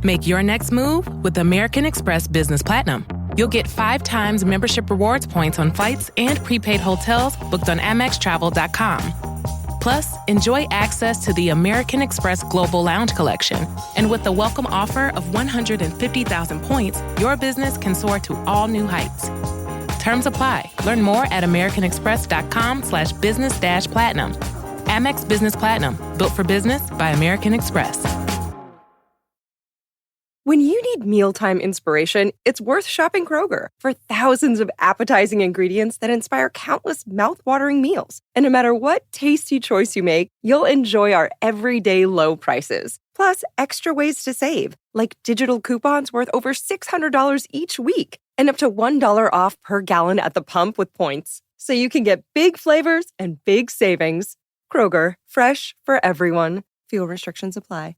Make your next move with American Express Business Platinum. You'll get 5 times membership rewards points on flights and prepaid hotels booked on AmexTravel.com. Plus, enjoy access to the American Express Global Lounge Collection. And with the welcome offer of 150,000 points, your business can soar to all new heights. Terms apply. Learn more at americanexpress.com/business-platinum. Amex Business Platinum. Built for business by American Express. When you need mealtime inspiration, it's worth shopping Kroger for thousands of appetizing ingredients that inspire countless mouth-watering meals. And no matter what tasty choice you make, you'll enjoy our everyday low prices. Plus, extra ways to save, like digital coupons worth over $600 each week and up to $1 off per gallon at the pump with points. So you can get big flavors and big savings. Kroger, fresh for everyone. Fuel restrictions apply.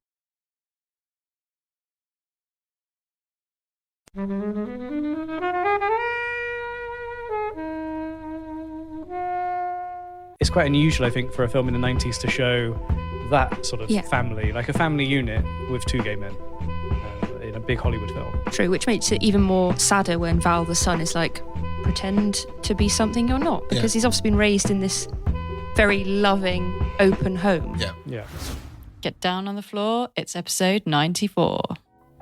It's quite unusual, I think, for a film in the 90s to show that sort of family, like a family unit with 2 gay men in a big Hollywood film. True, which makes it even more sadder when Val the son is like, pretend to be something you're not, because he's obviously been raised in this very loving, open home. Yeah. Get down on the floor. It's episode 94.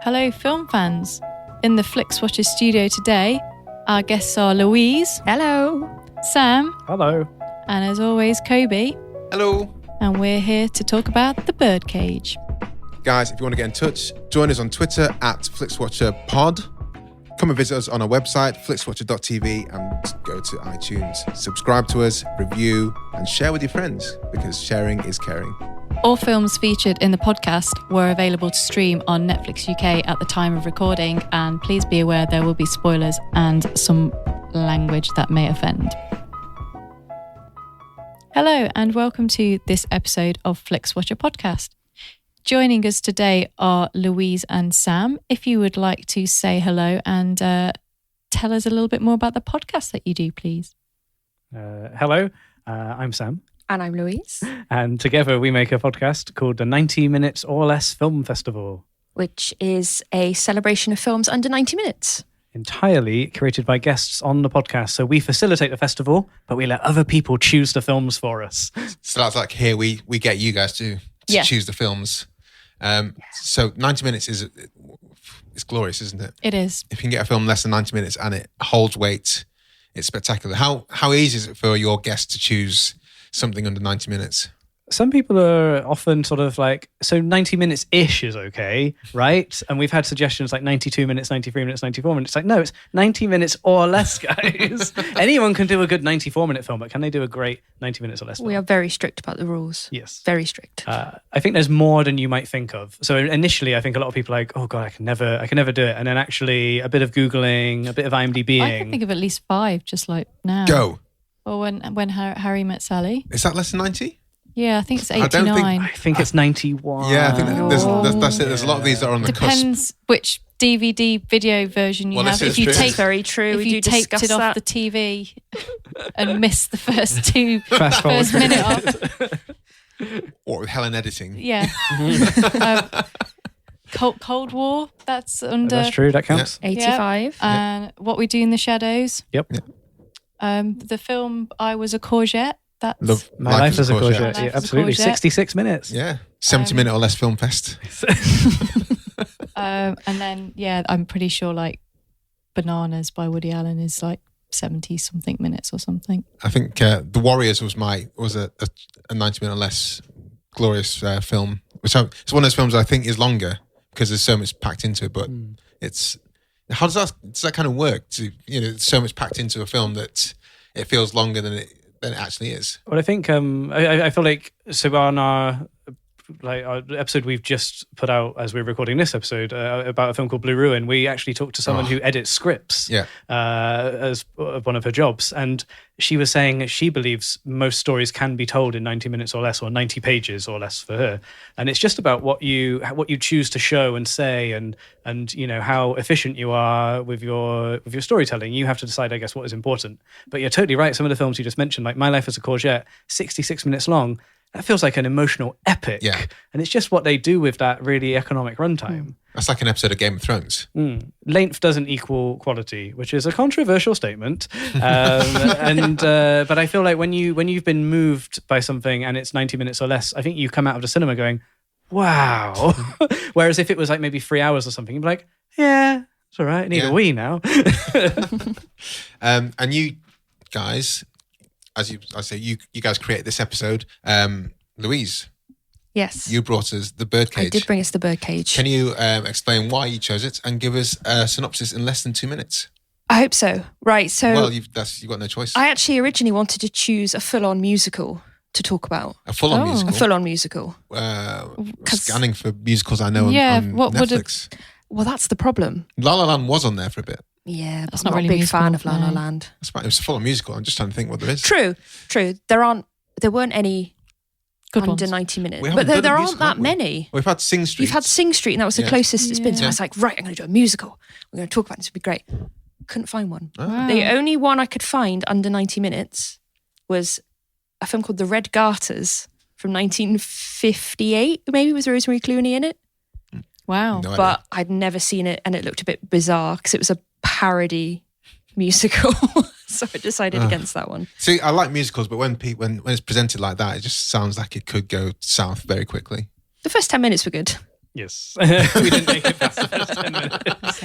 Hello, film fans. In the Flixwatcher studio today, our guests are Louise. Hello. Sam. Hello. And as always, Kobe. Hello. And we're here to talk about the Birdcage. Guys, if you want to get in touch, join us on Twitter at FlixWatcherPod. Come and visit us on our website, flixwatcher.tv, and go to iTunes. Subscribe to us, review, and share with your friends, because sharing is caring. All films featured in the podcast were available to stream on Netflix UK at the time of recording, and please be aware there will be spoilers and some language that may offend. Hello, and welcome to this episode of Flixwatcher Podcast. Joining us today are Louise and Sam. If you would like to say hello and tell us a little bit more about the podcast that you do, please. Hello, I'm Sam. And I'm Louise. And together we make a podcast called the 90 Minutes or Less Film Festival, which is a celebration of films under 90 minutes. Entirely curated by guests on the podcast. So we facilitate the festival, but we let other people choose the films for us. So that's like here we get you guys to choose the films. So 90 minutes it's glorious, isn't it? It is. If you can get a film less than 90 minutes and it holds weight, it's spectacular. How easy is it for your guests to choose something under 90 minutes? Some people are often sort of like, so 90 minutes-ish is okay, right? And we've had suggestions like 92 minutes, 93 minutes, 94 minutes. Like, no, it's 90 minutes or less, guys. Anyone can do a good 94-minute film, but can they do a great 90 minutes or less film? We are very strict about the rules. Yes. Very strict. I think there's more than you might think of. So initially, I think a lot of people are like, oh God, I can never do it. And then actually a bit of Googling, a bit of IMDbing. I can think of at least 5 just like now. Go. Or when Harry Met Sally. Is that less than 90? Yeah, I think it's 89. I think it's 91. Yeah, I think that's it. There's a lot of these that are on the cusp. Depends which DVD video version you have. If you take very true, if you taped it off the TV and missed the first minute off. Or with Helen editing. Yeah. Cold War, that's under... That's true, that counts. 85. And What We Do in the Shadows. Yep. The film I Was a Courgette. That's My Life as a Courgette. Yeah, absolutely. 66 minutes. Yeah. 70-minute or less film fest. And then, I'm pretty sure like Bananas by Woody Allen is like 70-something minutes or something. I think The Warriors was a 90-minute or less glorious film. It's one of those films I think is longer because there's so much packed into it, but it's... How does that kind of work? There's so much packed into a film that it feels longer than it actually is. Well, I think I feel like so on our episode we've just put out as we're recording this episode about a film called Blue Ruin, we actually talked to someone who edits scripts as one of her jobs, and she was saying she believes most stories can be told in 90 minutes or less, or 90 pages or less for her, and it's just about what you choose to show and say, and how efficient you are with your storytelling. You have to decide, I guess, what is important. But you're totally right, some of the films you just mentioned, like My Life as a Courgette, 66 minutes long. that feels like an emotional epic. Yeah. And it's just what they do with that really economic runtime. That's like an episode of Game of Thrones. Length doesn't equal quality, which is a controversial statement. But I feel like when you've been moved by something and it's 90 minutes or less, I think you come out of the cinema going, wow. Whereas if it was like maybe 3 hours or something, you'd be like, yeah, it's all right. Need a wee now. And you guys, you guys created this episode. Louise. Yes. You brought us the Birdcage. I did bring us the Birdcage. Can you explain why you chose it and give us a synopsis in less than 2 minutes? I hope so. Right. So, well, you've got no choice. I actually originally wanted to choose a full-on musical to talk about. A full-on musical? A full-on musical. Scanning for musicals I know on Netflix. Well, that's the problem. La La Land was on there for a bit. Yeah, but I'm not really a big fan of La La Land. It was a full-on musical. I'm just trying to think what there is. True. There weren't any good under ones. 90 minutes. But there aren't that many. We've had Sing Street. You've had Sing Street, and that was the closest it's been. So I was like, right, I'm going to do a musical. We're going to talk about this. It'll be great. Couldn't find one. Wow. The only one I could find under 90 minutes was a film called The Red Garters from 1958, maybe, with Rosemary Clooney in it. Wow. No But I'd never seen it, and it looked a bit bizarre because it was a parody musical. So I decided against that one. See, I like musicals, but when it's presented like that, it just sounds like it could go south very quickly. The first 10 minutes were good. Yes. We didn't make it past the first 10 minutes.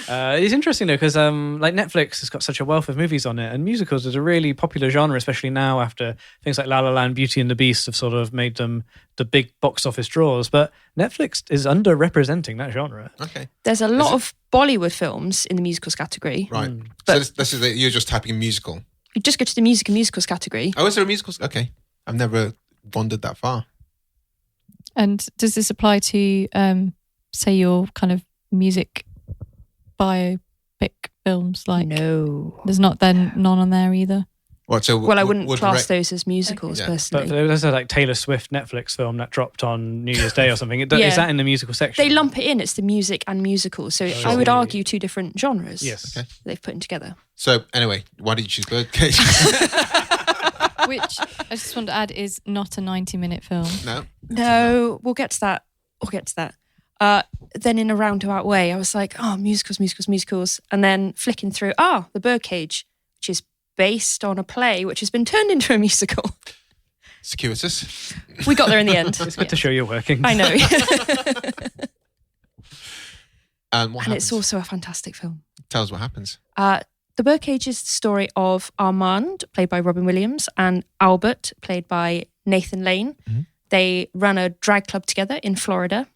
It's interesting though, because like Netflix has got such a wealth of movies on it, and musicals is a really popular genre, especially now after things like La La Land, Beauty and the Beast have sort of made them the big box office draws. But Netflix is underrepresenting that genre. Okay. There's a lot of Bollywood films in the musicals category. Right. But so this is you're just typing musical. You just go to the music and musicals category. Oh, is there a musicals? Okay. I've never wandered that far. And does this apply to, say, your kind of music biopic films? Like, no, there's none on there either. What? So I wouldn't class those as musicals personally. But there's a like Taylor Swift Netflix film that dropped on New Year's Day or something. Is that in the musical section? They lump it in. It's the music and musicals. So I would argue two different genres. Yes. Okay. They've put in together. So anyway, why did you choose Birdcage? Which I just want to add is not a 90-minute film. No, we'll get to that. Then in a roundabout way, I was like, musicals. And then flicking through, The Birdcage, which is based on a play which has been turned into a musical. Circuitous. We got there in the end. It's good to show you're working. I know. And it's also a fantastic film. Tell us what happens. The Birdcage is the story of Armand, played by Robin Williams, and Albert, played by Nathan Lane. Mm-hmm. They run a drag club together in Florida.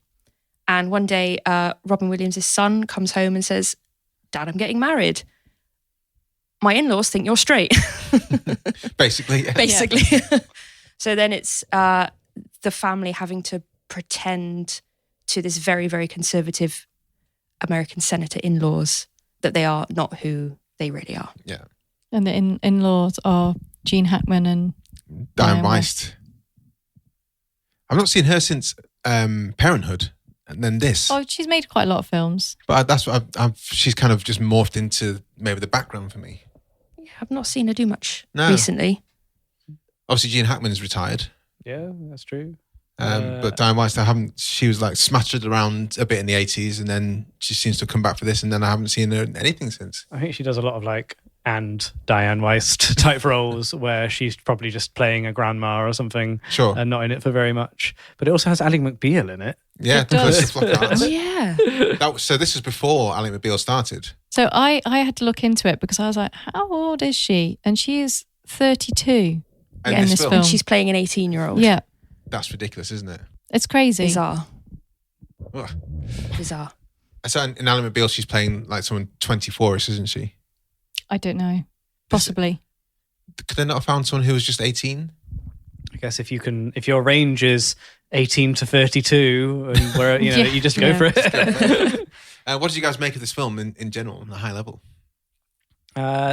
And one day, Robin Williams' son comes home and says, Dad, I'm getting married. My in-laws think you're straight. Basically. Yeah. Basically. Yeah. So then it's the family having to pretend to this very, very conservative American senator in-laws that they are not who they really are. Yeah. And the in-laws are Gene Hackman and Diane Weist. I've not seen her since Parenthood and then this. Oh, she's made quite a lot of films. But that's what she's kind of just morphed into maybe the background for me. Yeah, I've not seen her do much recently. Obviously, Gene Hackman's retired. Yeah, that's true. But Diane Weist, she was like smattered around a bit in the 80s, and then she seems to have come back for this, and then I haven't seen her in anything since. I think she does a lot of like and Diane Weist type roles where she's probably just playing a grandma or something. Sure. And not in it for very much. But it also has Ally McBeal in it. Yeah, it does. Oh, yeah. So this was before Ally McBeal started. So I had to look into it because I was like, how old is she? And she is 32 in this film. And she's playing an 18-year-old. Yeah. That's ridiculous, isn't it? It's crazy. Bizarre. Ugh. Bizarre. So in Ally McBeal, she's playing like someone 24ish, isn't she? I don't know. Possibly. Could they not have found someone who was just 18? I guess if your range is 18 to 32, and where you just go for it. What did you guys make of this film in general, on a high level?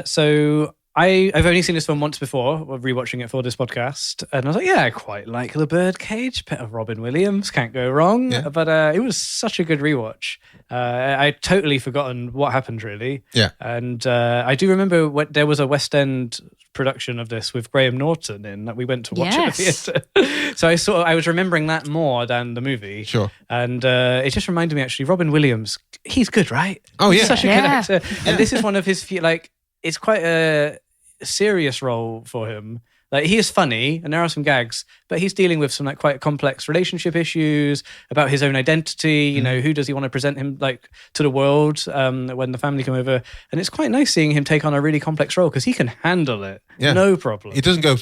So I've only seen this film once before, rewatching it for this podcast, and I was like, yeah, I quite like The Birdcage, bit of Robin Williams, can't go wrong. Yeah. But it was such a good rewatch. I'd totally forgotten what happened, really. Yeah. And I do remember there was a West End production of this with Graham Norton in that we went to watch at the theatre. So I was remembering that more than the movie. Sure. And it just reminded me, actually, Robin Williams, he's good, right? Oh, yeah. He's such a good actor. Yeah. And this is one of his few, like, it's quite a serious role for him. Like, he is funny and there are some gags, but he's dealing with some like quite complex relationship issues about his own identity. You know, who does he want to present him like to the world when the family come over? And it's quite nice seeing him take on a really complex role because he can handle it, no problem. He doesn't go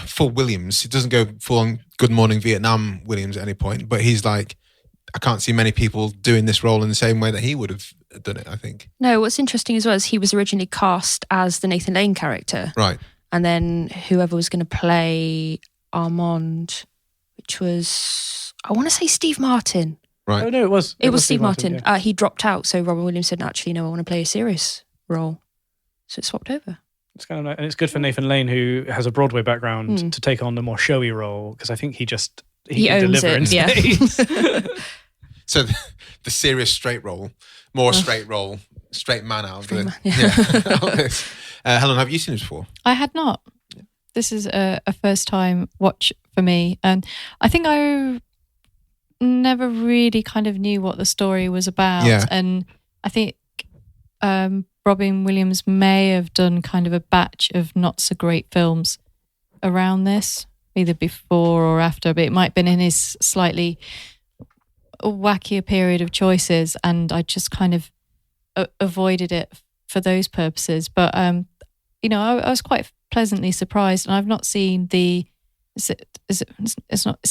full Williams. He doesn't go full on Good Morning Vietnam Williams at any point. But he's like, I can't see many people doing this role in the same way that he would have done it, I think. No, what's interesting as well is he was originally cast as the Nathan Lane character. Right. And then whoever was going to play Armand, which was, I want to say Steve Martin. Right. Oh, no, it was Steve Martin. yeah. He dropped out. So Robin Williams said, actually, no, I want to play a serious role. So it swapped over. It's kind of nice. And it's good for Nathan Lane, who has a Broadway background, to take on the more showy role, because I think he can owns deliver it, in spades. So the serious straight role, more straight role, straight man out of it. Out of this. Helen, have you seen this before? I had not. This is a first time watch for me. And I think I never really kind of knew what the story was about. Yeah. And I think Robin Williams may have done kind of a batch of not so great films around this, either before or after, but it might have been in his slightly wackier period of choices, and I just kind of avoided it for those purposes. But I was quite pleasantly surprised, and I've not seen it's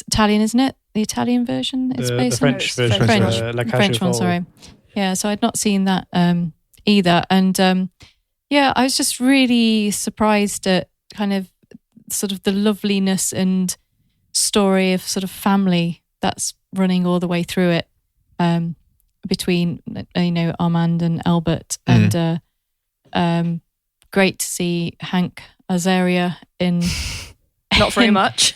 Italian, isn't it? The Italian version it's based the French on? version, French one, sorry. Yeah, so I'd not seen that either, and I was just really surprised at kind of sort of the loveliness and story of sort of family that's running all the way through it, between Armand and Albert, and great to see Hank Azaria in not very much.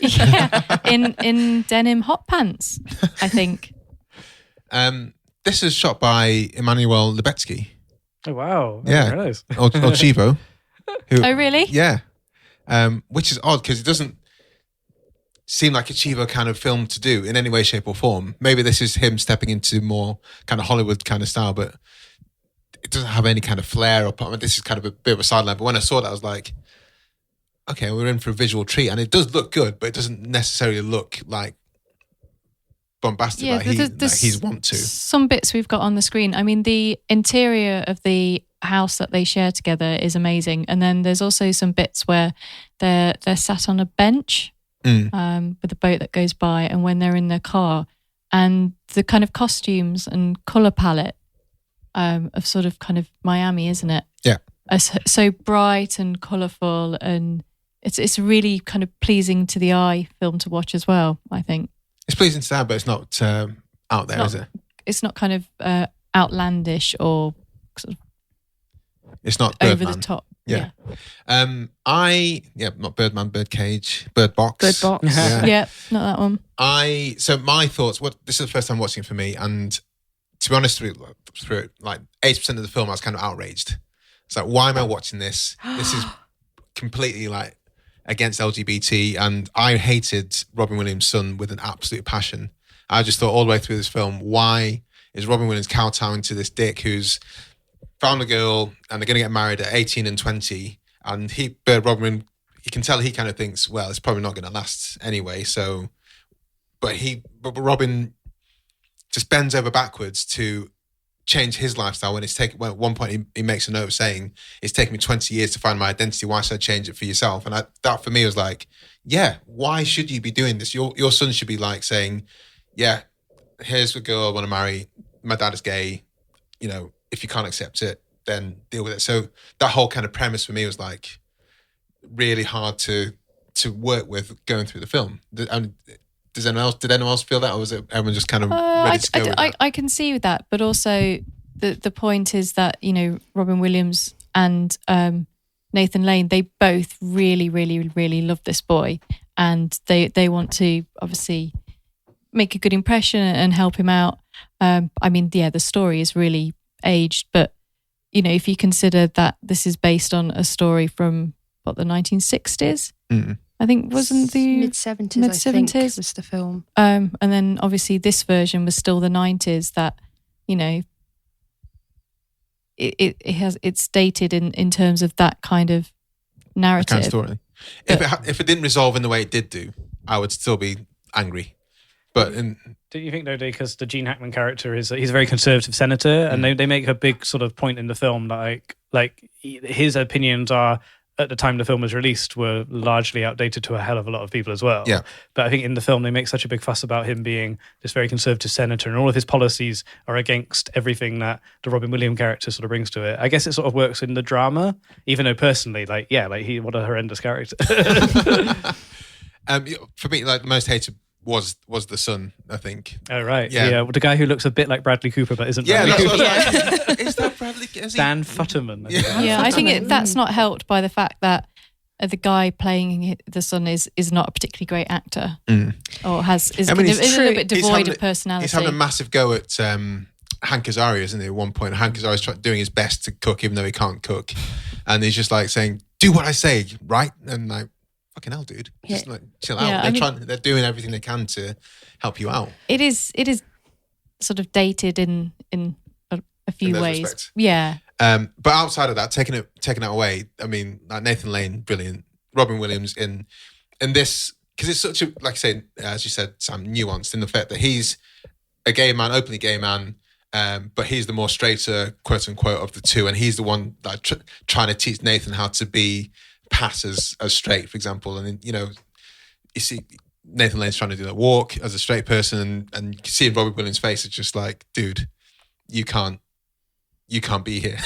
in denim hot pants, I think. This is shot by Emmanuel Lubetsky. Oh, wow. Yeah. Or Chivo. Oh, really? Yeah. Which is odd because it doesn't seem like a Chivo kind of film to do in any way, shape or form. Maybe this is him stepping into more kind of Hollywood kind of style, but it doesn't have any kind of flair. This is kind of a bit of a sideline. But when I saw that, I was like, okay, we're in for a visual treat. And it does look good, but it doesn't necessarily look like bombastic like he's want to. Some bits we've got on the screen. I mean, the interior of the house that they share together is amazing. And then there's also some bits where they're sat on a bench with a boat that goes by, and when they're in their car, and the kind of costumes and colour palette of sort of kind of Miami, isn't it? Yeah. So bright and colourful, and it's really kind of pleasing to the eye film to watch as well, I think. It's pleasing to that, but it's not out there, is it? It's not kind of outlandish or sort of it's not over Birdman. the top. Yeah. Not Birdman, Birdcage, Bird Box. Yeah. Yeah, not that one. So my thoughts, this is the first time watching it for me, and to be honest, through like 80% of the film, I was kind of outraged. It's like, why am I watching this? This is completely like against LGBT, and I hated Robin Williams' son with an absolute passion. I just thought all the way through this film, why is Robin Williams kowtowing to this dick who's found a girl and they're going to get married at 18 and 20, and Robin, you can tell he kind of thinks, well, it's probably not going to last anyway. So, but Robin just bends over backwards to change his lifestyle when at one point he makes a note saying, it's taken me 20 years to find my identity. Why should I change it for yourself? And that for me was like, yeah, why should you be doing this? Your son should be like saying, yeah, here's the girl I want to marry. My dad is gay. You know, if you can't accept it, then deal with it. So that whole kind of premise for me was like really hard to work with going through the film. Did anyone else feel that, or was it everyone just kind of ready to go with that? I can see that, but also the point is that, you know, Robin Williams and Nathan Lane, they both really, really, really love this boy, and they want to obviously make a good impression and help him out. I mean, yeah, the story is really aged, but you know, if you consider that this is based on a story from the 1960s, I think, wasn't the mid-70s? I think was the film. And then obviously this version was still the 90s. That, you know, it's dated in terms of that kind of narrative. Kind of story. If it didn't resolve in the way it did do, I would still be angry. But do you think though, because the Gene Hackman character he's a very conservative senator, and they make a big sort of point in the film that like his opinions are, at the time the film was released, were largely outdated to a hell of a lot of people as well. Yeah. But I think in the film they make such a big fuss about him being this very conservative senator, and all of his policies are against everything that the Robin Williams character sort of brings to it. I guess it sort of works in the drama, even though personally, what a horrendous character. For me, like, the most hated was the son, I think. Oh, right. Yeah. The guy who looks a bit like Bradley Cooper but isn't Yeah, Bradley that's Cooper. what I was like. Is that Bradley? Dan Futterman. Yeah, I think that's not helped by the fact that the guy playing the son is not a particularly great actor, or is a little bit devoid of personality. He's having a massive go at Hank Azaria, isn't he? At one point, Hank Azaria's doing his best to cook, even though he can't cook, and he's just like saying, "Do what I say, right?" And like, fucking hell, dude, just like chill out. They're doing everything they can to help you out. It is sort of dated in a few ways. Respects. Yeah. But outside of that, taking it away, I mean, like, Nathan Lane, brilliant. Robin Williams in this, because it's such a, like I say, as you said, Sam, nuanced in the fact that he's a gay man, openly gay man, but he's the more straighter, quote unquote, of the two, and he's the one that trying to teach Nathan how to pass as straight, for example. And you know, you see Nathan Lane's trying to do that walk as a straight person, and you see in Robin Williams' face, it's just like, dude, you can't be here.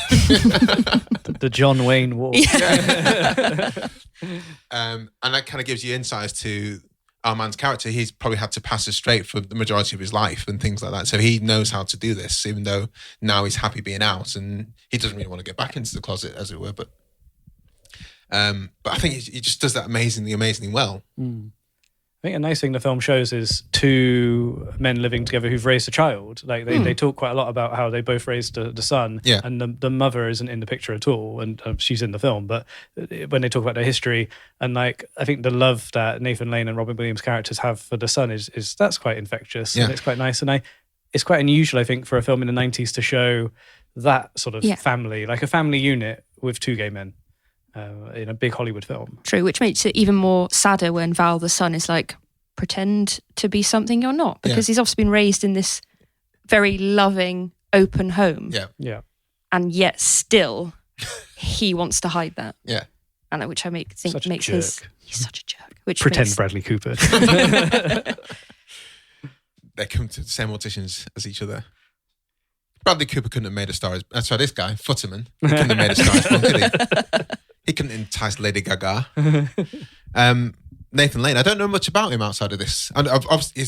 The John Wayne walk. Yeah. And that kind of gives you insights to our man's character. He's probably had to pass as straight for the majority of his life and things like that. So he knows how to do this, even though now he's happy being out and he doesn't really want to get back into the closet, as it were. But I think he just does that amazingly well. I think a nice thing the film shows is two men living together who've raised a child. Like they talk quite a lot about how they both raised the son, and the mother isn't in the picture at all, and she's in the film. But when they talk about their history, and like I think the love that Nathan Lane and Robin Williams characters have for the son is that's quite infectious, and it's quite nice, and it's quite unusual, I think, for a film in the 90s to show that sort of family, like a family unit with two gay men. In a big Hollywood film. True, which makes it even more sadder when Val the son is like, pretend to be something you're not, because he's obviously been raised in this very loving, open home. Yeah. And yet still he wants to hide that. Yeah. And which I think such makes he's such a jerk. Which pretend Bradley Cooper. They come to the same auditions as each other. Bradley Cooper couldn't have made a star as... sorry, this guy, Futterman, he couldn't have made a star as one, could he? He couldn't entice Lady Gaga. Nathan Lane, I don't know much about him outside of this. And obviously,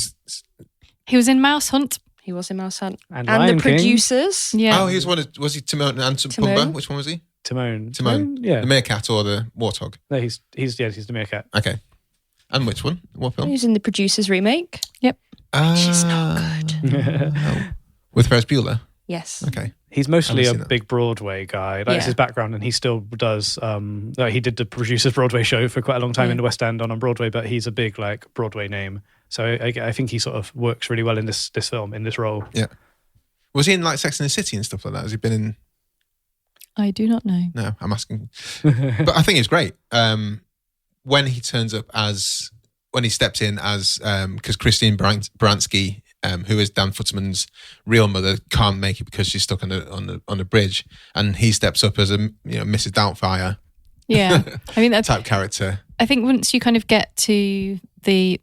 he was in Mouse Hunt. He was in Mouse Hunt. And the producers. Yeah. Oh, he was was he Timon and Pumbaa? Which one was he? Timon. Yeah. The meerkat or the warthog? No, he's the meerkat. Okay. And which one? What film? He was in the producers remake. Yep. Which is not good. With Ferris Bueller? Yes. Okay. He's mostly a big Broadway guy. That's his background, and he still does. He did the producers Broadway show for quite a long time in the West End on Broadway, but he's a big like Broadway name. So I think he sort of works really well in this film, in this role. Yeah. Was he in like Sex and the City and stuff like that? Has he been in? I do not know. No, I'm asking. But I think it's great. When he turns up when he steps in as, because Christine Baranski, who is Dan Futterman's real mother, can't make it because she's stuck on the bridge, and he steps up as a Mrs. Doubtfire. Yeah, I mean that's type character. I think once you kind of get to the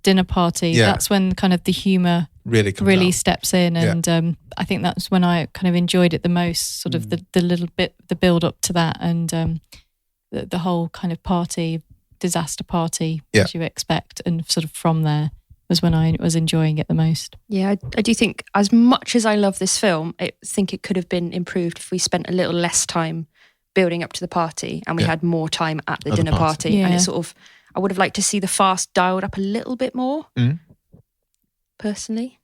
dinner party, that's when kind of the humour really steps in, and I think that's when I kind of enjoyed it the most. Sort of the little bit, the build up to that, and the whole kind of party, disaster party, as you expect, and sort of from there was when I was enjoying it the most. Yeah, I do think, as much as I love this film, I think it could have been improved if we spent a little less time building up to the party, and we had more time at the dinner party. Yeah. And it's sort of, I would have liked to see the fast dialed up a little bit more, personally.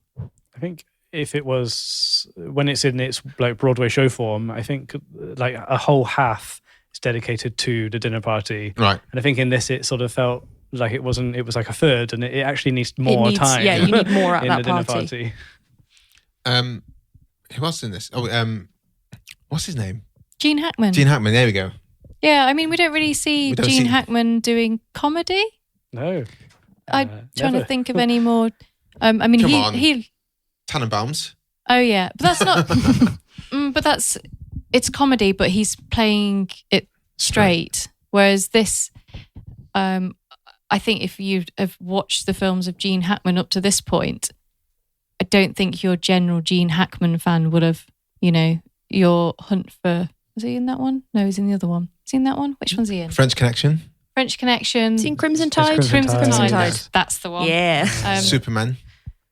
I think if it was, when it's in its like Broadway show form, I think like a whole half is dedicated to the dinner party. Right. And I think in this, it sort of felt like it was like a third, and it actually needs more time. Yeah, you need more at in that the dinner party. Who else in this? What's his name? Gene Hackman. Gene Hackman. There we go. Yeah, I mean, we don't really see Gene Hackman doing comedy. No. I'm trying never. to think of any more. I mean, he Tannenbaums. Oh yeah, but that's not. But it's comedy, but he's playing it straight. Whereas this, I think if you have watched the films of Gene Hackman up to this point, I don't think your general Gene Hackman fan would have, your Hunt for. Was he in that one? No, he's in the other one. Is he in that one? Which one's he in? French Connection. French Connection. Is he in Crimson Tide? Crimson Tide. Yes. That's the one. Yeah. Superman.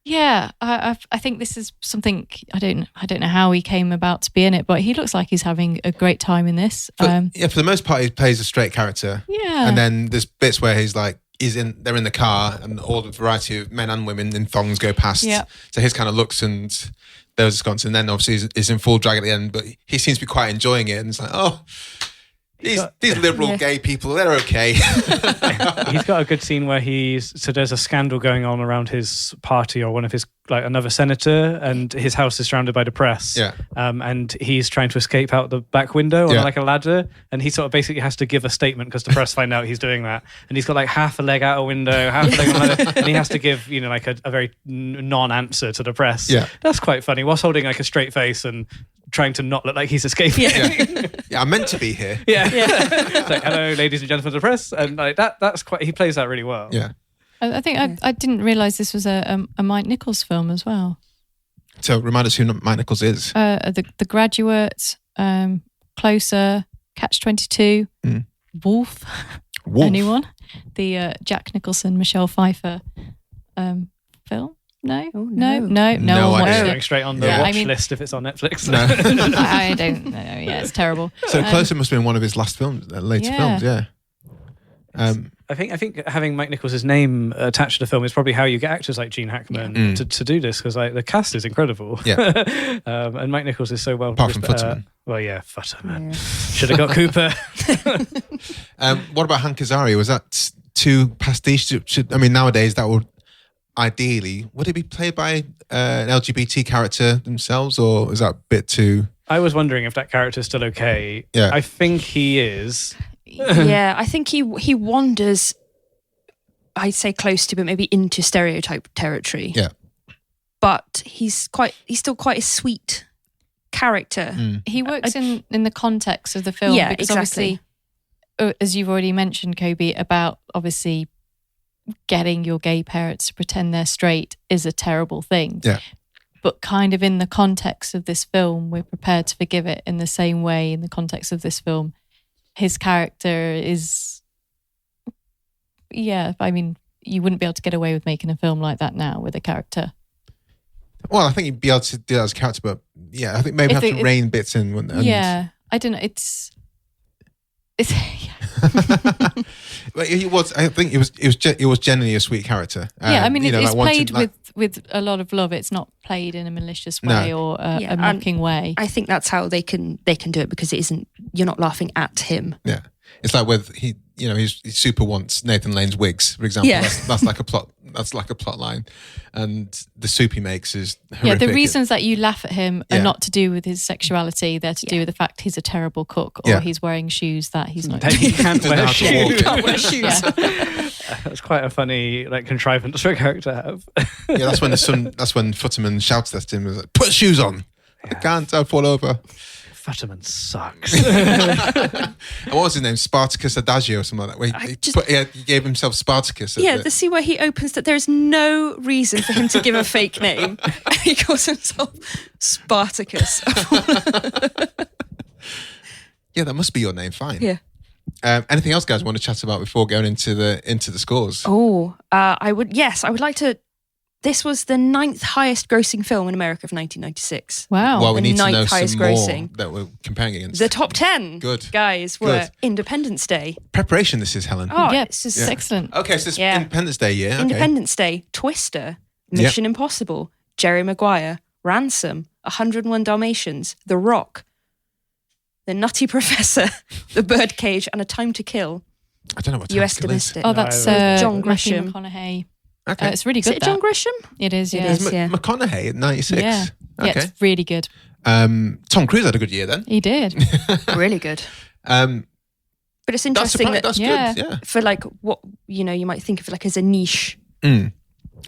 Yeah, I think this is something I don't know how he came about to be in it, but he looks like he's having a great time in this. For the most part, he plays a straight character. Yeah, and then there's bits where they're in the car, and all the variety of men and women in thongs go past. Yeah. So his kind of looks and those gone. And then obviously he's in full drag at the end, but he seems to be quite enjoying it. And it's like, oh. These liberal gay people, they're okay. He's got a good scene where there's a scandal going on around his party or one of his, like another senator, and his house is surrounded by the press. Yeah. And he's trying to escape out the back window on like a ladder, and he sort of basically has to give a statement because the press find out he's doing that. And he's got like half a leg out a window, half a leg on a ladder, and he has to give, like a very non-answer to the press. Yeah. That's quite funny, whilst holding like a straight face and trying to not look like he's escaping. Yeah, I'm meant to be here. Yeah. It's like, hello, ladies and gentlemen of the press. And like that's quite, he plays that really well. Yeah. I think I didn't realise this was a Mike Nichols film as well. So remind us who Mike Nichols is. The Graduate, Closer, Catch-22, Wolf. Anyone? The Jack Nicholson, Michelle Pfeiffer film? No? Oh, no. No one idea. watched Going it. straight on the watch list if it's on Netflix. No. I don't know. Yeah, it's terrible. So Closer must have been one of his last films, later films, yeah. I think having Mike Nichols' name attached to the film is probably how you get actors like Gene Hackman to do this, because like the cast is incredible. Yeah. And Mike Nichols is so well. Apart from Futterman. Well, yeah, Futterman. Should have got Cooper. What about Hank Azaria? Was that too pastiche? Nowadays that would ideally, would it be played by an LGBT character themselves, or is that a bit too? I was wondering if that character is still okay. Yeah. I think he is. Yeah, I think he wanders, I'd say close to, but maybe into stereotype territory. Yeah. But he's still quite a sweet character. He works in the context of the film. Yeah, because exactly. Obviously, as you've already mentioned, Kobe, about obviously getting your gay parents to pretend they're straight is a terrible thing. Yeah. But kind of in the context of this film, we're prepared to forgive it in the same way in the context of this film. His character is, you wouldn't be able to get away with making a film like that now with a character. Well, I think you'd be able to do that as a character, but yeah, I think maybe have to rein bits in. I don't know. It's But he was. I think it was generally a sweet character. It's played with a lot of love. It's not played in a malicious way or a mocking way. I think that's how they can do it, because it isn't. You're not laughing at him. Yeah, it's like with he super wants Nathan Lane's wigs, for example. Yeah. That's like a plot. That's like a plot line, and the soup he makes is horrific. Yeah, the reasons that you laugh at him are not to do with his sexuality. They're to do with the fact he's a terrible cook, or he's wearing shoes that he's not. He can't wear shoes. Can't wear shoes. That's quite a funny contrivance for a character to have. Yeah, that's when Futterman shouts at him, like, "Put shoes on." I can't. I'll fall over. Futterman sucks. And what was his name? Spartacus Adagio or something like that. Where he gave himself Spartacus. The scene where he opens that there's no reason for him to give a fake name. He calls himself Spartacus. Yeah, that must be your name. Fine. Yeah. Anything else, guys, want to chat about before going into the scores? I would like to This was the 9th highest grossing film in America of 1996. Wow. Well, we The need to know 9th highest some more grossing. that we're comparing against. The top 10 Good. guys were Good. Independence Day. Preparation, this is, Helen. Oh, Yeah, this is Yeah. excellent. Okay, so it's Yeah. Independence Day, yeah. Okay. Independence Day, Twister, Mission Impossible, Jerry Maguire, Ransom, 101 Dalmatians, The Rock, The Nutty Professor, The Birdcage, and A Time to Kill. I don't know what US time to kill is. domestic. Oh, that's John Matthew Grisham. McConaughey. Okay. It's really Is good. it John that. Grisham? It is, yeah. It is. Yeah. McConaughey at 96. Yeah. Okay. Yeah, it's really good. Tom Cruise had a good year then. He did. Really good. Um, But it's that's interesting that that's Yeah. good. Yeah. for like what you might think of like as a niche A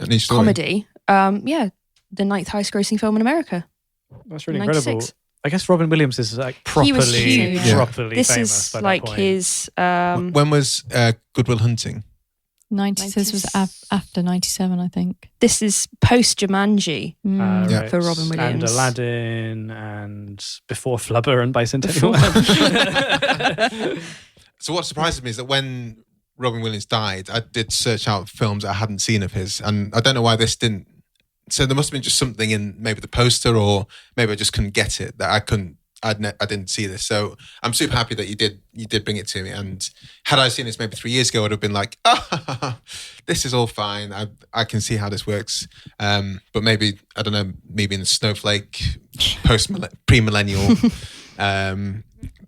nice story. comedy. The 9th highest grossing film in America. That's really 96. incredible. I guess Robin Williams is like He was properly, huge. Yeah. properly This famous is by that like point. his. When was Good Will Hunting? 90. This was after 97, I think. This is post Jumanji. Yeah. Right. For Robin And Williams. Aladdin and before Flubber and Bicentennial Man. So what surprises me is that when Robin Williams died, I did search out films I hadn't seen of his, and I don't know why this didn't. So there must have been just something in maybe the poster, or maybe I just couldn't get it that I couldn't. I didn't see this, so I'm super happy that you did bring it to me. And had I seen this maybe 3 years ago, I'd have been like, "Oh, this is all fine. I can see how this works." But maybe I don't know. Maybe in the snowflake, pre-millennial,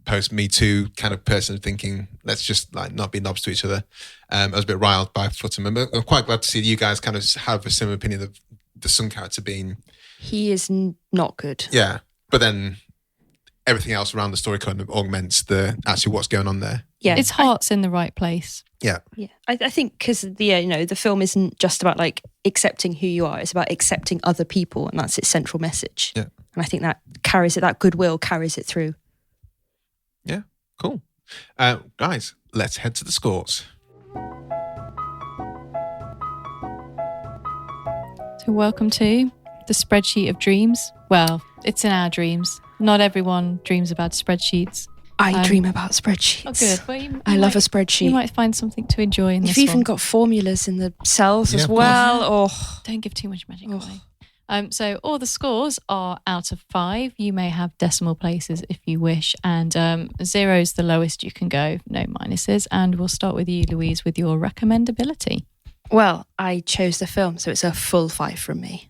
post Me Too kind of person, thinking let's just like not be knobs to each other. I was a bit riled by Futterman, but I'm quite glad to see you guys kind of have a similar opinion of the son character being. He is not good. Yeah, but then everything else around the story kind of augments the actually what's going on there. Yeah, Its heart's in the right place. Yeah. Yeah, I think because the film isn't just about like accepting who you are; it's about accepting other people, and that's its central message. Yeah, and I think that carries it. That goodwill carries it through. Yeah, cool. Guys, let's head to the scores. So welcome to the spreadsheet of dreams. Well, it's in our dreams. Not everyone dreams about spreadsheets. I dream about spreadsheets. Oh, good. Well, you I love a might- spreadsheet. You might find something to enjoy in You've this even one. got formulas in the cells Yeah, as of well. Oh, Don't give too much magic Oh. away. So all the scores are out of 5. You may have decimal places if you wish, and 0 is the lowest you can go, no minuses. And we'll start with you, Louise, with your recommendability. well, I chose the film, so it's a full 5 from me.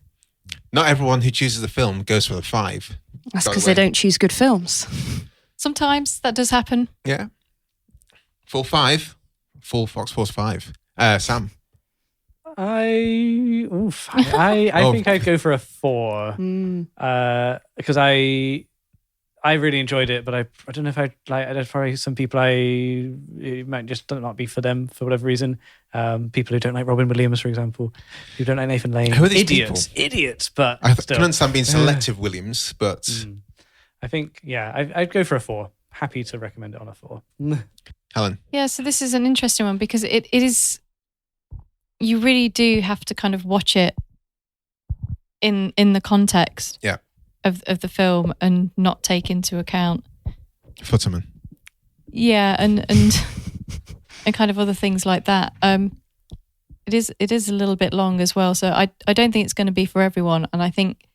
Not everyone who chooses the film goes for the 5. That's By the because way. they don't choose good films. Sometimes that does happen. Yeah. Full 5. Full Fox Force 5. Sam. I Oh. think I'd go for a 4 because I really enjoyed it, but I don't know if I'd probably some people it might just not be for them for whatever reason. People who don't like Robin Williams, for example, who don't like Nathan Lane. Who are these idiots, but I still. can understand being selective, Williams, but I think, I'd go for a 4. Happy to recommend it on a 4. Helen. Yeah, so this is an interesting one because it is, you really do have to kind of watch it in the context of the film and not take into account Futterman. Yeah, and and kind of other things like that. It is a little bit long as well, so I don't think it's going to be for everyone, and I think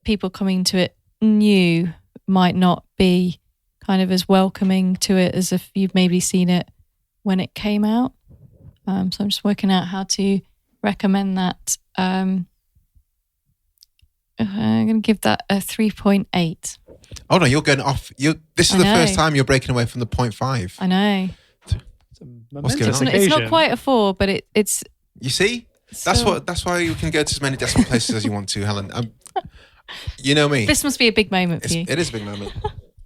people coming to it new might not be kind of as welcoming to it as if you've maybe seen it when it came out. So I'm just working out how to recommend that. I'm going to give that a 3.8. Oh no, you're going off. This is I the know. first time you're breaking away from the 0.5. I know. What's going on? It's not quite a 4, but it's. You see, that's why you can go to as many decimal places as you want to, Helen. You know me. This must be a big moment for you. It is a big moment.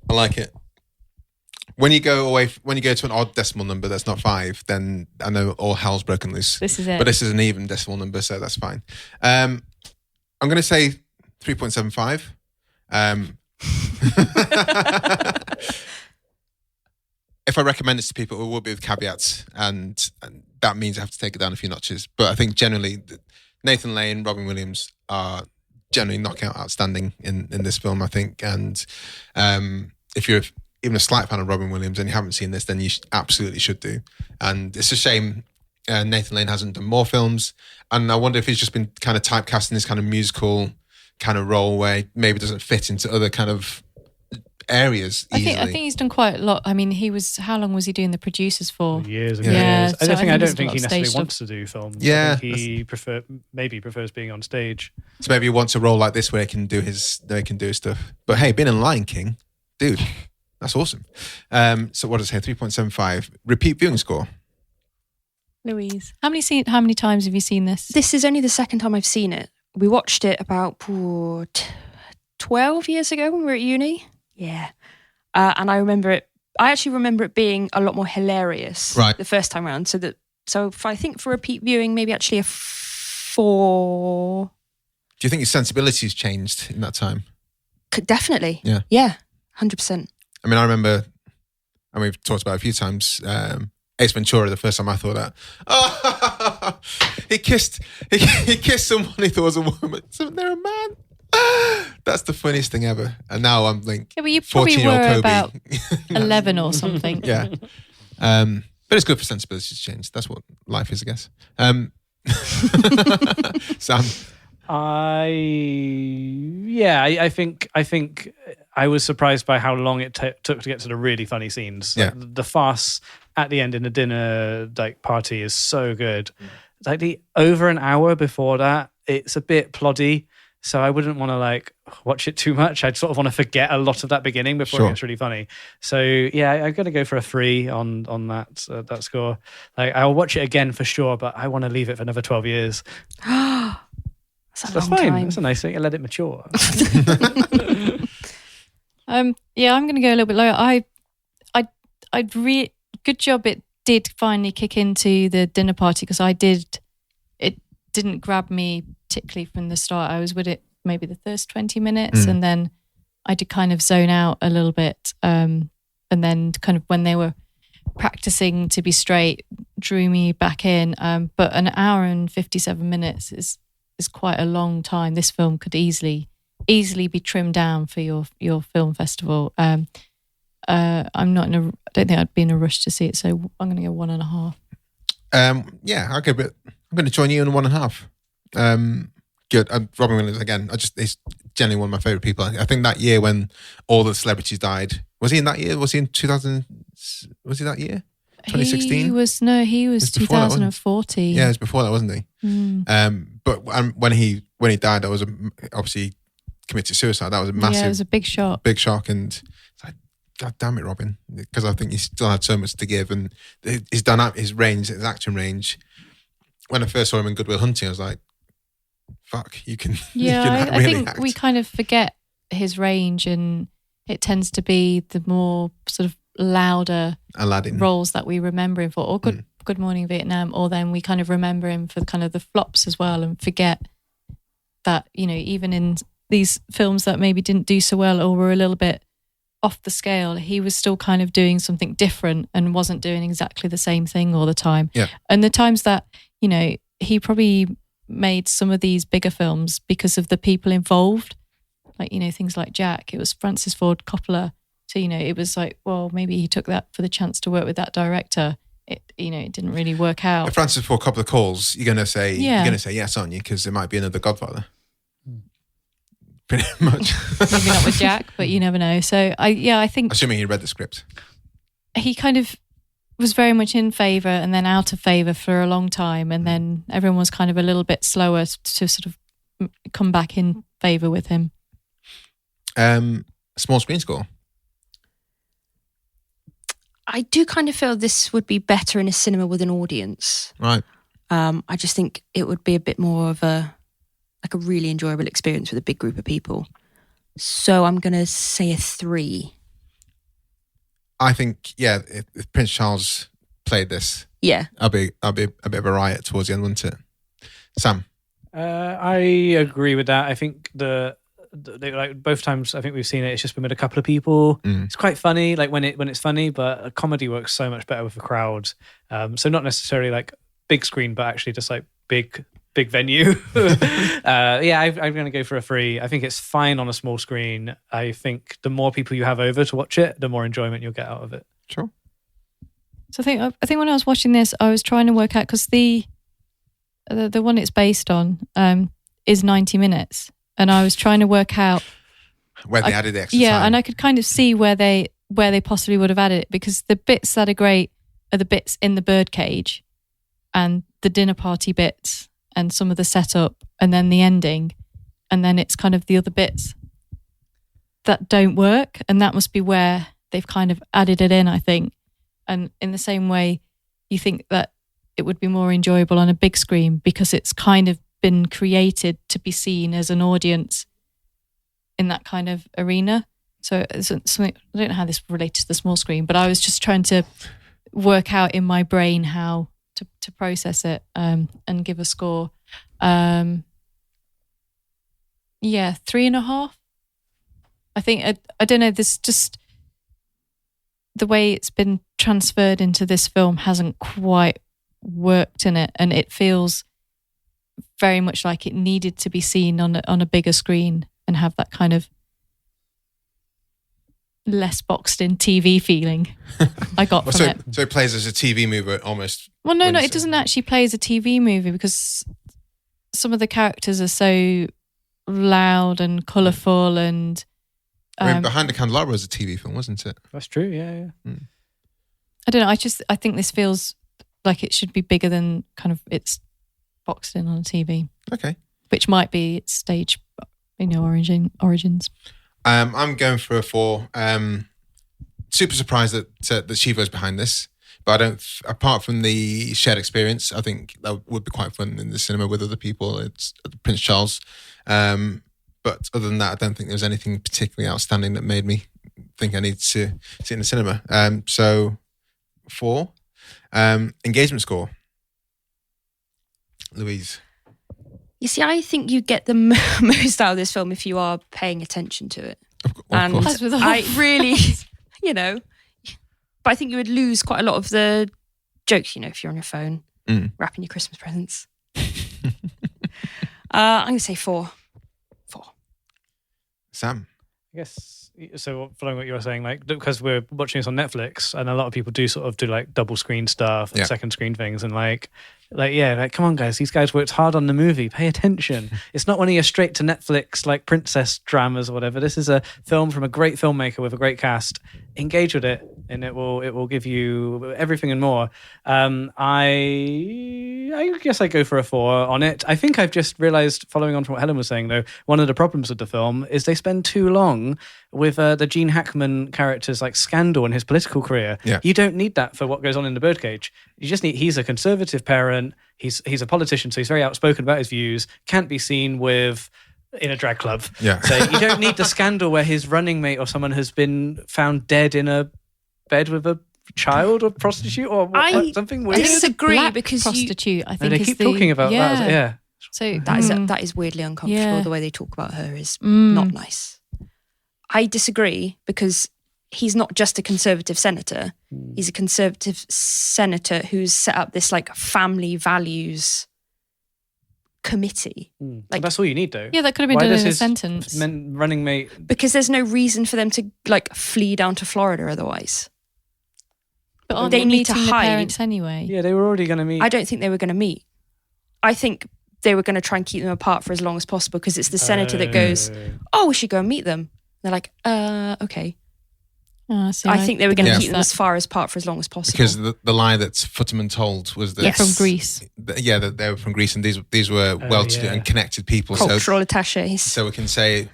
I like it. When you go to an odd decimal number that's not 5, then I know all hell's broken loose. This is it. But this is an even decimal number, so that's fine. I'm going to say 3.75. If I recommend this to people, it will be with caveats, and that means I have to take it down a few notches. But I think generally, Nathan Lane, Robin Williams are generally knockout outstanding in this film, I think. And if you're even a slight fan of Robin Williams and you haven't seen this, then you absolutely should do. And it's a shame Nathan Lane hasn't done more films, and I wonder if he's just been kind of typecast in this kind of musical kind of role where maybe doesn't fit into other kind of areas easily. I think he's done quite a lot. I mean, how long was he doing the producers for? Years and Yeah. years. So I don't think he he's done a lot of necessarily stage wants to do films. Yeah. I think he prefers being on stage. So maybe he wants a role like this where he can do his stuff. But hey, being in Lion King, dude, that's awesome. So what does it say? 3.75. Repeat viewing score. Louise, how many times have you seen this? This is only the second time I've seen it. We watched it about 12 years ago when we were at uni. Yeah. And I actually remember it being a lot more hilarious the first time around. So I think for repeat viewing, maybe actually a 4. Do you think your sensibilities changed in that time? Definitely. Yeah. Yeah. 100%. I mean, I remember, and we've talked about it a few times, Ace Ventura, the first time I thought that, he kissed someone he thought was a woman. So they're a man. That's the funniest thing ever. And now I'm like, yeah, but you probably 14-year-old were Kobe. about 11 or something. Yeah. But it's good for sensibilities to change. That's what life is, I guess. Sam? I think I was surprised by how long it took to get to the really funny scenes. Yeah. Like, the farce at the end in the dinner party is so good. Like the over an hour before that, it's a bit ploddy. So I wouldn't want to watch it too much. I'd sort of want to forget a lot of that beginning before it gets really funny. So yeah, I'm going to go for a 3 on that score. I'll watch it again for sure, but I want to leave it for another 12 years. That's fine. Time. That's a nice thing. I let it mature. I'm going to go a little bit lower. Good job it did finally kick into the dinner party, because it didn't grab me particularly from the start. I was with it maybe the first 20 minutes and then I did kind of zone out a little bit. And then kind of when they were practicing to be straight drew me back in. But an hour and 57 minutes is quite a long time. This film could easily be trimmed down for your film festival. I don't think I'd be in a rush to see it, so I'm going to go 1.5. Okay, but I'm going to join you in 1.5. Good. Robin Williams again. He's generally one of my favorite people. I think that year when all the celebrities died, was he in that year? Was he in 2000? Was he that year? 2016. He was 2014. Yeah, it was before that, wasn't he? But when he died, that was obviously committed suicide. That was a massive. Yeah, it was a big shock. Big shock, and it's like, God damn it, Robin, because I think he still had so much to give, and his acting range. When I first saw him in Good Will Hunting, I was like, "Fuck, you can." Yeah, you can I think act. we kind of forget his range, and it tends to be the more sort of louder Aladdin roles that we remember him for, or Good Morning Vietnam, or then we kind of remember him for kind of the flops as well, and forget that even in these films that maybe didn't do so well or were a little bit off the scale, he was still kind of doing something different and wasn't doing exactly the same thing all the time. Yeah. And the times that, he probably made some of these bigger films because of the people involved, like, things like Jack, it was Francis Ford Coppola. So, it was like, well, maybe he took that for the chance to work with that director. It didn't really work out. If Francis Ford Coppola calls, you're going to say yes, aren't you? Because there might be another Godfather. Pretty much. Maybe not with Jack, but you never know. So I think, assuming he read the script, he kind of was very much in favour and then out of favour for a long time, and then everyone was kind of a little bit slower to sort of come back in favour with him. Small screen score. I do kind of feel this would be better in a cinema with an audience. Right. I just think it would be a bit more of a really enjoyable experience with a big group of people. So I'm going to say a 3. I think, if Prince Charles played this, I'll be a bit of a riot towards the end, wouldn't it? Sam? I agree with that. I think both times I think we've seen it, it's just been with a couple of people. It's quite funny, when it's funny, but a comedy works so much better with a crowd. So not necessarily big screen, but actually just big venue. I'm going to go for a 3. I think it's fine on a small screen. I think the more people you have over to watch it, the more enjoyment you'll get out of it. Sure. So I think when I was watching this, I was trying to work out, because the one it's based on is 90 minutes, and I was trying to work out where they added the extra yeah, time. and I could kind of see where they possibly would have added it, because the bits that are great are the bits in the birdcage and the dinner party bits and some of the setup and then the ending, and then it's kind of the other bits that don't work, and that must be where they've kind of added it in, I think. And in the same way, you think that it would be more enjoyable on a big screen because it's kind of been created to be seen as an audience in that kind of arena. So it's something, I don't know how this relates to the small screen, but I was just trying to work out in my brain how to process it and give a score. 3.5. I think, I don't know, this just, the way it's been transferred into this film hasn't quite worked in it, and it feels very much like it needed to be seen on a bigger screen and have that kind of less boxed in TV feeling I got from it. So it plays as a TV movie almost. Well, no, it doesn't actually play as a TV movie, because some of the characters are so loud and colourful and Behind the Candelabra was a TV film, wasn't it? That's true, yeah. I don't know, I think this feels like it should be bigger than kind of it's boxed in on a TV. Okay. Which might be its stage, origins. I'm going for a 4. Super surprised that Chivo's behind this, but I don't. Apart from the shared experience, I think that would be quite fun in the cinema with other people. It's Prince Charles, but other than that, I don't think there was anything particularly outstanding that made me think I need to see it in the cinema. So 4. Engagement score, Louise. You see, I think you get the most out of this film if you are paying attention to it. Of course. I really, but I think you would lose quite a lot of the jokes, if you're on your phone, wrapping your Christmas presents. I'm going to say 4. Sam? I guess, so following what you were saying, like, because we're watching this on Netflix, and a lot of people do like double screen stuff and second screen things, and come on guys, these guys worked hard on the movie, pay attention. It's not one of your straight to Netflix like princess dramas or whatever. This is a film from a great filmmaker with a great cast. Engage with it, and it will give you everything and more. I guess I go for a 4 on it. I think I've just realized, following on from what Helen was saying though, one of the problems with the film is they spend too long with the Gene Hackman character's like scandal in his political career. You don't need that for what goes on in the Birdcage. You just need, he's a conservative parent, he's a politician, so he's very outspoken about his views, can't be seen in a drag club. So you don't need the scandal where his running mate or someone has been found dead in a bed with a child or prostitute or something weird. I disagree, Black because prostitute, I think they keep talking about that. So that is weirdly uncomfortable. Yeah. The way they talk about her is not nice. I disagree, because he's not just a conservative senator. He's a conservative senator who's set up this like family values committee. Like, that's all you need though. Yeah, that could have been done in a sentence. Running mate, because there's no reason for them to like flee down to Florida otherwise. But aren't they need to meeting the hide parents anyway? Yeah, they were already going to meet. I don't think they were going to meet. I think they were going to try and keep them apart for as long as possible, because it's the senator that goes, we should go and meet them. They're like, okay. I think they were going to keep them as far apart for as long as possible. Because the lie that Futterman told was that from Greece. That they were from Greece, and these were well-to-do and connected people. Cultural attaches. So we can say,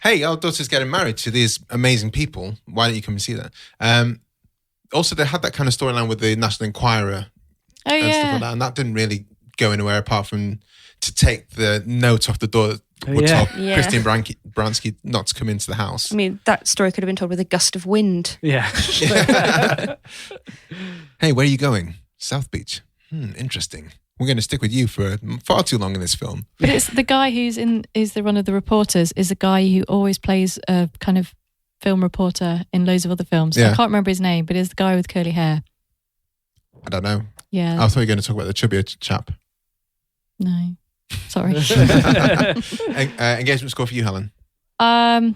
hey, our daughter's getting married to these amazing people. Why don't you come and see that? Also, they had that kind of storyline with the National Enquirer and stuff like that, and that didn't really go anywhere apart from to take the note off the door that would tell Christine Baranski not to come into the house. I mean, that story could have been told with a gust of wind. Yeah. Hey, where are you going? South Beach. Interesting. We're going to stick with you for far too long in this film. But it's the guy is one of the reporters, is a guy who always plays a kind of film reporter in loads of other films. I can't remember his name, but it's the guy with curly hair. I don't know. Yeah. I thought you were going to talk about the chubbier chap. No. Sorry. Engagement score for you, Helen? I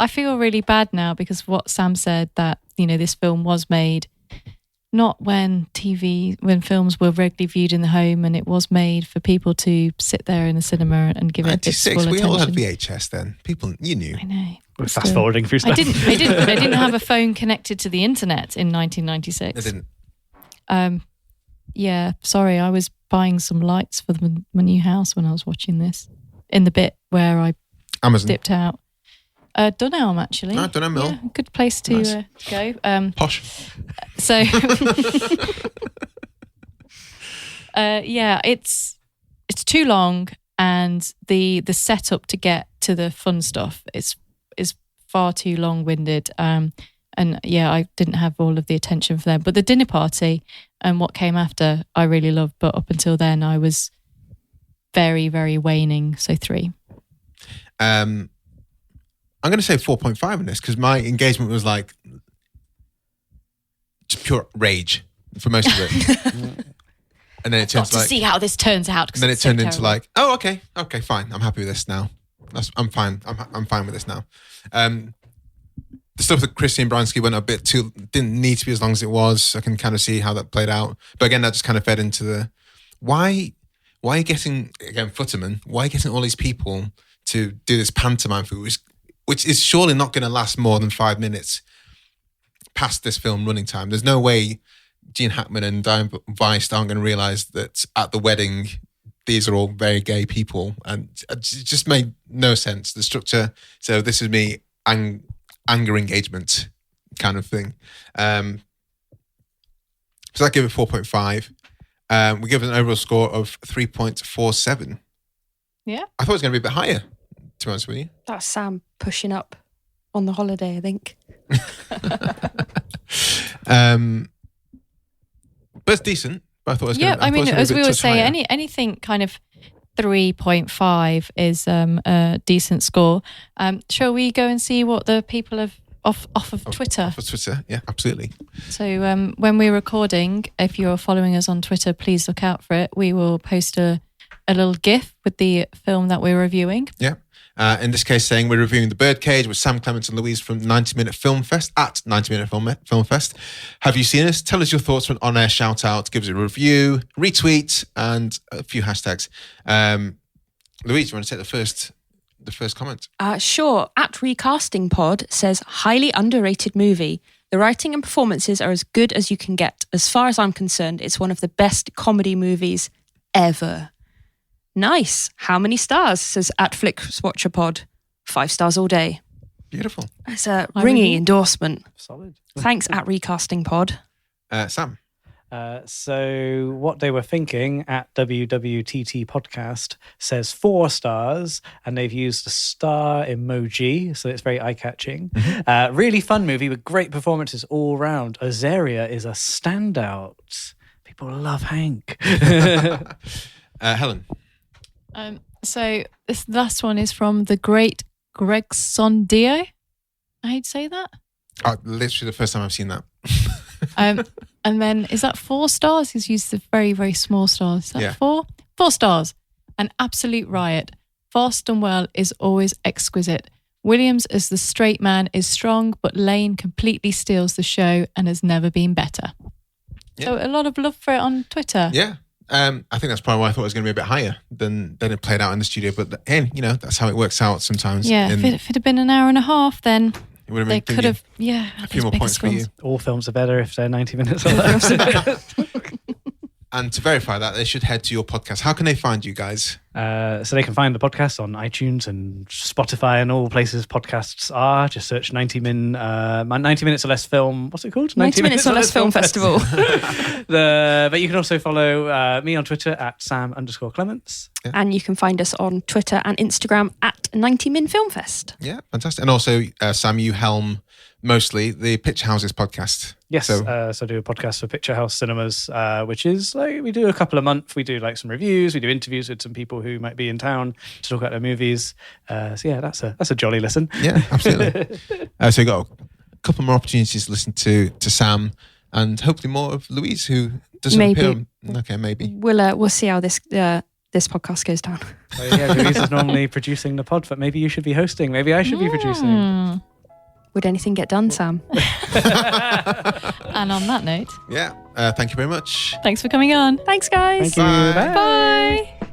feel really bad now, because what Sam said, that this film was made not when films were regularly viewed in the home and it was made for people to sit there in the cinema and give it its full attention. We all had VHS then. People, you knew. I know. We're fast forwarding through stuff. I didn't have a phone connected to the internet in 1996. I didn't. Yeah, sorry, I was buying some lights for my new house when I was watching this. In the bit where I Amazon dipped out. Dunelm, actually. No, Dunelm Mill. Yeah, good place to go. Posh. So, it's too long, and the setup to get to the fun stuff is far too long-winded. And I didn't have all of the attention for them. But the dinner party and what came after, I really loved. But up until then, I was very, very waning. So 3. I'm going to say 4.5 in this because my engagement was like just pure rage for most of it. And then it turns to see how this turns out. And then it turned into like, oh, okay, fine. I'm happy with this now. I'm fine. I'm fine with this now. The stuff that Christian Bransky went a bit too, didn't need to be as long as it was. I can kind of see how that played out. But again, that just kind of fed into the, why are you getting, again, Futterman, why are you getting all these people to do this pantomime for which is surely not going to last more than 5 minutes past this film running time. There's no way Gene Hackman and Diane Weiss aren't going to realise that at the wedding, these are all very gay people. And it just made no sense. The structure, so this is me, anger engagement kind of thing. So I give it 4.5. We give it an overall score of 3.47. Yeah. I thought it was going to be a bit higher, to be honest with you. That's Sam pushing up on the holiday, I think. But it's decent. But I thought it was as we were saying, anything kind of 3.5 is a decent score. Shall we go and see what the people have off of Twitter? Off of Twitter, yeah, absolutely. So when we're recording, if you're following us on Twitter, please look out for it. We will post a little GIF with the film that we're reviewing. Yeah. In this case, saying we're reviewing The Birdcage with Sam Clements and Louise from 90 Minute Film Fest at 90 Minute Film Fest. Have you seen us? Tell us your thoughts for an on-air shout-out. Give us a review, retweet, and a few hashtags. Louise, you want to take the first comment? Sure. At Recasting Pod says, highly underrated movie. The writing and performances are as good as you can get. As far as I'm concerned, it's one of the best comedy movies ever. Nice. How many stars? Says at Flixwatcher Pod. 5 stars all day. Beautiful. It's a ringing endorsement. Solid. Thanks at Recasting Pod. Sam. So what they were thinking at WWTT Podcast says 4 stars, and they've used a star emoji, so it's very eye-catching. Mm-hmm. Really fun movie with great performances all round. Azaria is a standout. People love Hank. Helen. So this last one is from the great Greg Sondio. I'd say that. Literally the first time I've seen that. And then is that 4 stars? He's used the very, very small stars. Is that 4? 4 stars. An absolute riot. Fast and well is always exquisite. Williams as the straight man is strong, but Lane completely steals the show and has never been better. Yeah. So a lot of love for it on Twitter. Yeah. I think that's probably why I thought it was going to be a bit higher than it played out in the studio. But again, that's how it works out sometimes. Yeah, if it had been an hour and a half, then they could have, a few more points for you. All films are better if they're 90 minutes or less. And to verify that, they should head to your podcast. How can they find you guys? So they can find the podcast on iTunes and Spotify and all places podcasts are. Just search 90 Minutes or Less Film. What's it called? 90 Minutes or Less Film Festival. But you can also follow me on Twitter at Sam_Clements. Yeah. And you can find us on Twitter and Instagram at 90 Min Film Fest. Yeah, fantastic. And also, Sam, you helm mostly the Picture Houses podcast. Yes, so I do a podcast for Picture House Cinemas, which is like we do a couple a month. We do like some reviews, we do interviews with some people who might be in town to talk about their movies. So yeah, that's a jolly listen. Yeah, absolutely. So you got a couple more opportunities to listen to Sam, and hopefully more of Louise, who doesn't appear. Okay, maybe we'll see how this podcast goes down. Yeah, Louise is normally producing the pod, but maybe you should be hosting. Maybe I should be producing. Would anything get done, Sam? And on that note, thank you very much. Thanks for coming on. Thanks, guys. Thank you. Bye. Bye.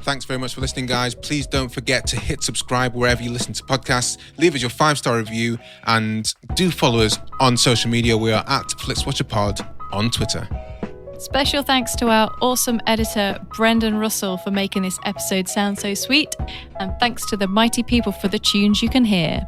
Thanks very much for listening, guys. Please don't forget to hit subscribe wherever you listen to podcasts. Leave us your 5-star review and do follow us on social media. We are at FlixWatcherPod on Twitter. Special thanks to our awesome editor, Brendan Russell, for making this episode sound so sweet. And thanks to the mighty people for the tunes you can hear.